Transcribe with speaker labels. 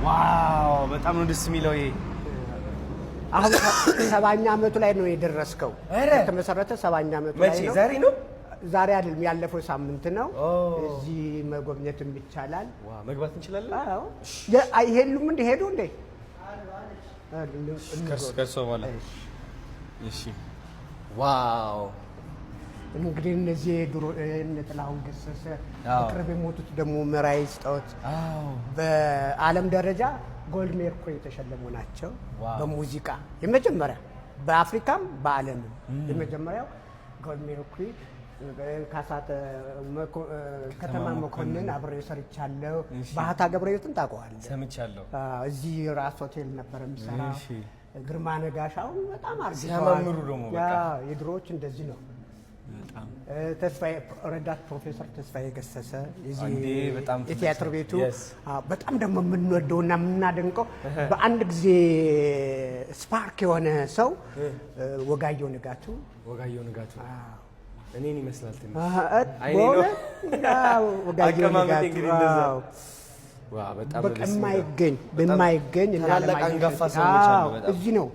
Speaker 1: ዋው በጣም ነው ደስ የሚለው ይሄ
Speaker 2: አሁን 70ኛ ዓመቱ ላይ ነው የደረስከው ከተመሰረተ 70ኛ ዓመቱ ላይ ነው
Speaker 1: ዛሬ ነው
Speaker 2: ዛሬ አይደለም ያለፈው ሳምንት ነው እዚህ መጎብኘትም ይቻላል
Speaker 1: ዋው መግባት እንችላለን
Speaker 2: አዎ አይሄሉም እንደ ሄዱ እንደ
Speaker 1: ከርሶ ማለት እሺ ዋው
Speaker 2: እንግዲህ እነዚህ ድሮ ጥላሁን ገሰሰ ቅርብ የሞቱት ደግሞ መራይ ስጣውት በዓለም ደረጃ ጎልድ ሜርኩሪ የተሸለሙ ናቸው በሙዚቃ የመጀመሪያ በአፍሪካም በዓለምም የመጀመሪያው ጎልድ ሜርኩሪ ካሳተ ከተማ መኮንን አብሬ ሰርቻለሁ ባህታ ገብረየትን ታውቀዋለህ
Speaker 1: ሰምቻለሁ
Speaker 2: እዚህ ራስ ሆቴል ነበር የሚሰራው ግርማ ነጋሻው በጣም አርጅቷል
Speaker 1: ሲያማምሩ ደግሞ በቃ
Speaker 2: የድሮዎች እንደዚህ ነው ተስፋዬ ረዳት ፕሮፌሰር ተስፋዬ ገሰሰ እዚህ የቲያትር ቤቱ በጣም ደግሞ የምንወደውና የምናደንቀው በአንድ ጊዜ ስፓርክ የሆነ ሰው ወጋየሁ ንጋቱ
Speaker 1: እኔን ይመስላል ትንሽ
Speaker 2: አይኔ ነው ወጋየሁ ንጋቱ
Speaker 1: ዋው በጣም
Speaker 2: በማይገኝ እና
Speaker 1: ታላላቅ አንጋፋ ሰዎች አሉ በጣም
Speaker 2: እዚህ ነው